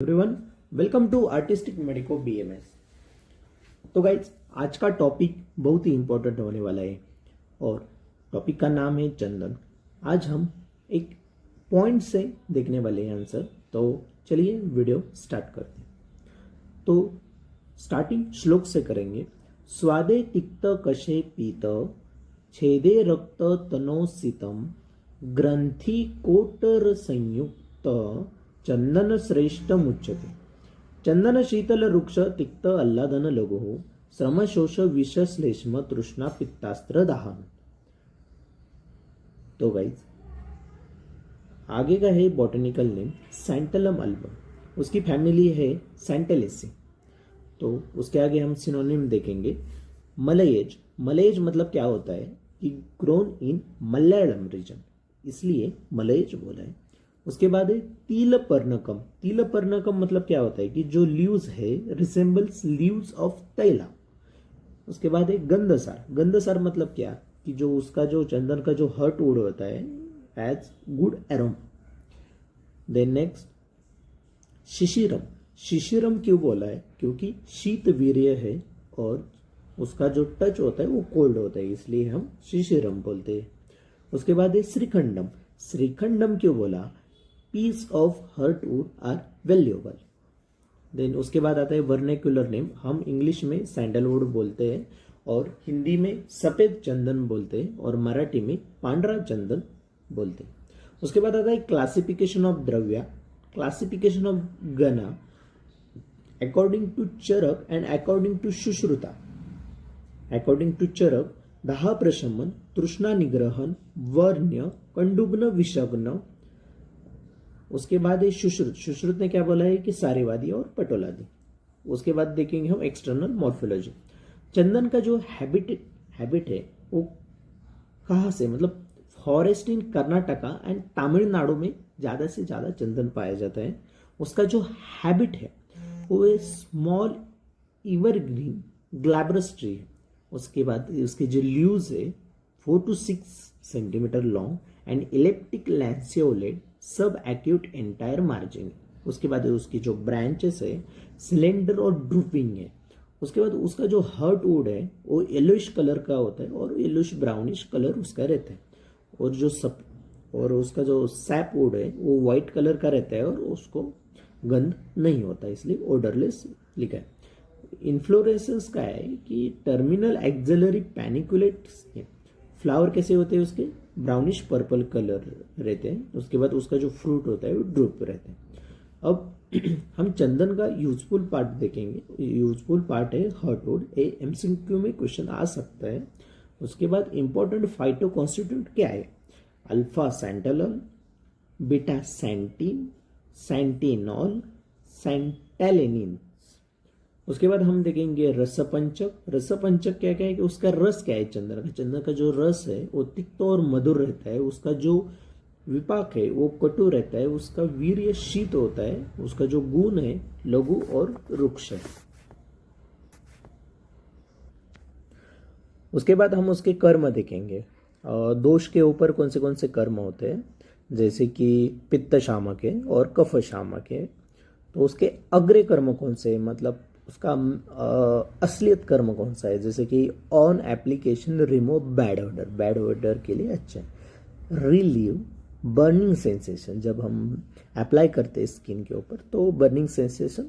Everyone, welcome to artistic medico BMS. तो guys, आज का टॉपिक बहुत ही इंपॉर्टेंट होने वाला है और टॉपिक का नाम है चंदन। आज हम एक पॉइंट से देखने वाले हैं आंसर। तो चलिए वीडियो स्टार्ट करते हैं। तो स्टार्टिंग श्लोक से करेंगे। स्वादे तिक्त कषे पीत छेदे रक्त तनोसितम ग्रंथि कोटर संयुक्त चंदन श्रेष्ठ मुच्यते। चंदन शीतल वृक्ष तिक्त आह्लादन लघु श्रम शोष विष श्लेष्म तृष्णा पित्तास्त्र दाहन। तो गाइज, आगे का है बॉटनिकल नेम सैंटलम अल्बम, उसकी फैमिली है सैंटेलेसी। तो उसके आगे हम सिनोनिम देखेंगे। मलयेज, मलयेज मतलब क्या होता है कि ग्रोन इन मलयालम रीजन, इसलिए मलयेज बोला है। उसके बाद है तीलपर्णकम। तीलपर्णकम मतलब क्या होता है कि जो लीव्स है रिसेंबल्स लीव्स ऑफ तैला। उसके बाद है गंधसार। गंधसार मतलब क्या कि जो उसका जो चंदन का जो हर्ट वुड होता है as good aroma. Then next शिशिरम। शिशिरम क्यों बोला है? क्योंकि शीत वीर्य है और उसका जो टच होता है वो कोल्ड होता है, इसलिए हम शिशिरम बोलते हैं। उसके बाद है श्रीखंडम। श्रीखंडम क्यों बोला? Piece of heart wood are valuable. Then उसके बाद आता है वर्नेकुलर नेम। हम इंग्लिश में सैंडलवुड बोलते हैं और हिंदी में सफेद चंदन बोलते हैं और मराठी में पांडरा चंदन बोलते हैं। उसके बाद आता है क्लासिफिकेशन ऑफ द्रव्य, क्लासिफिकेशन ऑफ गना according to Charak and according to Sushruta. According to Charak दाह प्रशमन, तृष्णा निग्रहण, वर्ण्य, कंडुग्न, विषग्न। उसके बाद है सुश्रुत। सुश्रुत ने क्या बोला है कि सारेवादी और पटोलादी। उसके बाद देखेंगे हम एक्सटर्नल मॉर्फोलॉजी। चंदन का जो हैबिट है वो कहाँ से, मतलब forest in Karnataka and Tamil Nadu में ज्यादा से ज्यादा चंदन पाया जाता है। उसका जो हैबिट है वो स्मॉल एवरग्रीन ग्लैब्रस ट्री है। उसके बाद उसके जो लीव्स है 4 to 6 centimetre long and elliptic लैंसियोलेट सब एक्यूट एंटायर मार्जिन। उसके बाद उसकी जो ब्रांचेस है सिलेंडर और ड्रूपिंग है। उसके बाद उसका जो हर्ट वुड है वो येलोइश कलर का होता है और येलोइश ब्राउनिश कलर उसका रहता है। और उसका जो सैप वुड है वो व्हाइट कलर का रहता है और उसको गंध नहीं होता, इसलिए ओडरलेस लिखा है। इन्फ्लोरेसेंस का है कि टर्मिनल एक्सिलरी पैनिकुलेट्स है। फ्लावर कैसे होते हैं उसके? ब्राउनिश पर्पल कलर रहते हैं। उसके बाद उसका जो फ्रूट होता है वो ड्रूप रहते हैं। अब हम चंदन का यूजफुल पार्ट देखेंगे। यूजफुल पार्ट है हर्टवुड। एमसीक्यू में क्वेश्चन आ सकता है। उसके बाद इंपॉर्टेंट फाइटो कॉन्स्टिट्यूंट क्या है? Alpha santalol, beta santene, santenol, santalenin. उसके बाद हम देखेंगे रसपंचक। रसपंचक क्या क्या है कि उसका रस क्या है? चंदन का, चंदन का जो रस है वो तिक्त और मधुर रहता है। उसका जो विपाक है वो कटु रहता है। उसका वीर्य शीत होता है। उसका जो गुण है लघु और रुक्ष है। उसके बाद हम उसके कर्म देखेंगे। दोष के ऊपर कौन से कर्म होते हैं, जैसे कि पित्त शामक है और कफ शामक है। तो उसके अग्रे कर्म कौन से है, मतलब उसका असलियत कर्म कौन सा है? जैसे कि on application remove bad order, bad order के लिए अच्छा है। रिलीव बर्निंग सेंसेशन, जब हम अप्लाई करते हैं स्किन के ऊपर तो बर्निंग सेंसेशन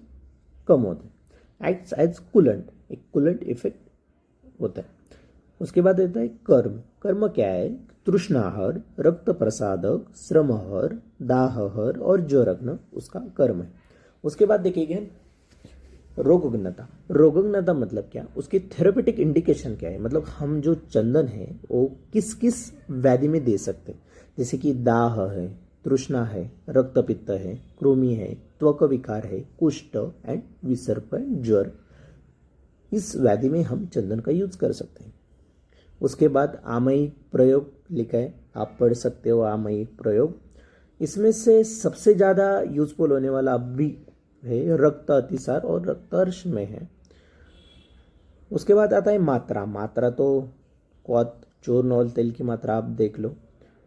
कम होता है। एक्ट्स एज कूलेंट, एक कूलेंट इफेक्ट होता है। उसके बाद आता है कर्म। कर्म क्या है? तृष्णाहर, रक्त प्रसादक, श्रमहर, दाहहर और ज्वरग्न उसका कर्म है। उसके बाद देखेंगे रोगग्नता। रोगग्नता मतलब क्या? उसकी थेरेपेटिक इंडिकेशन क्या है, मतलब हम जो चंदन है वो किस किस व्याधि में दे सकते हैं? जैसे कि दाह है, तृष्णा है, रक्तपित्त है, कृमि है, त्वक विकार है, कुष्ठ एंड विसर्प ज्वर। इस व्याधि में हम चंदन का यूज कर सकते हैं। उसके बाद आमयिक प्रयोग लिखा है, आप पढ़ सकते हो आमयिक प्रयोग। इसमें से सबसे ज्यादा यूजफुल होने वाला अभी है रक्त अतिसार और रक्तहर्ष में है। उसके बाद आता है मात्रा। मात्रा तो क्वाथ चूर्ण और तेल की मात्रा आप देख लो।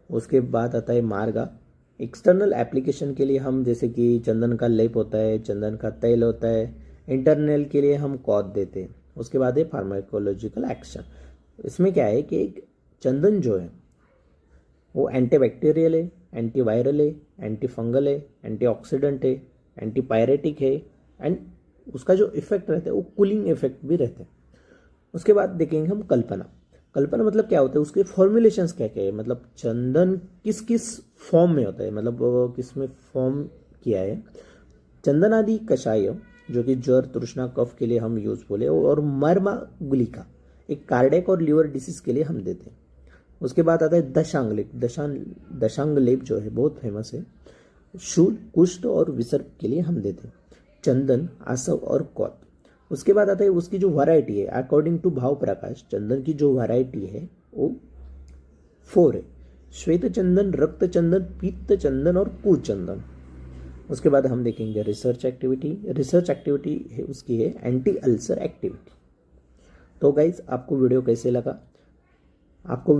उसके बाद आता है मार्गा। एक्सटर्नल एप्लीकेशन के लिए हम जैसे कि चंदन का लेप होता है, चंदन का तेल होता है। इंटरनल के लिए हम कॉद देते हैं। उसके बाद है फार्माकोलॉजिकल एक्शन। इसमें क्या है कि एक चंदन जो है वो एंटीबैक्टीरियल है, एंटीवायरल है, एंटी फंगल है, एंटीऑक्सीडेंट है, एंटीपायरेटिक है एंड उसका जो इफेक्ट रहता है वो कूलिंग इफेक्ट भी रहता है। उसके बाद देखेंगे हम कल्पना। कल्पना मतलब क्या होता है, उसके फॉर्मुलेशंस क्या क्या है, मतलब चंदन किस किस फॉर्म में होता है, मतलब वो किस में फॉर्म किया है। चंदन आदि कषाय जो कि ज्वर, तृष्णा, कफ के लिए हम यूज बोले, और मर्मा गुलिका एक कार्डियक और लीवर डिसीज के लिए हम देते हैं। उसके बाद आता है दशांग लेप। दशांग लेप जो है बहुत फेमस है। शूल, कुष्ठ और विसर्ग के लिए हम देते हैं। चंदन, आसव और कौत। उसके बाद आता है उसकी जो वैरायटी है अकॉर्डिंग टू भाव प्रकाश। चंदन की जो वैरायटी है वो 4 है। श्वेत चंदन, रक्त चंदन, पीत चंदन और कुल चंदन। उसके बाद हम देखेंगे रिसर्च एक्टिविटी। रिसर्च एक्टिविटी है उसकी है एंटी अल्सर एक्टिविटी। तो गाइज आपको वीडियो कैसे लगा? आपको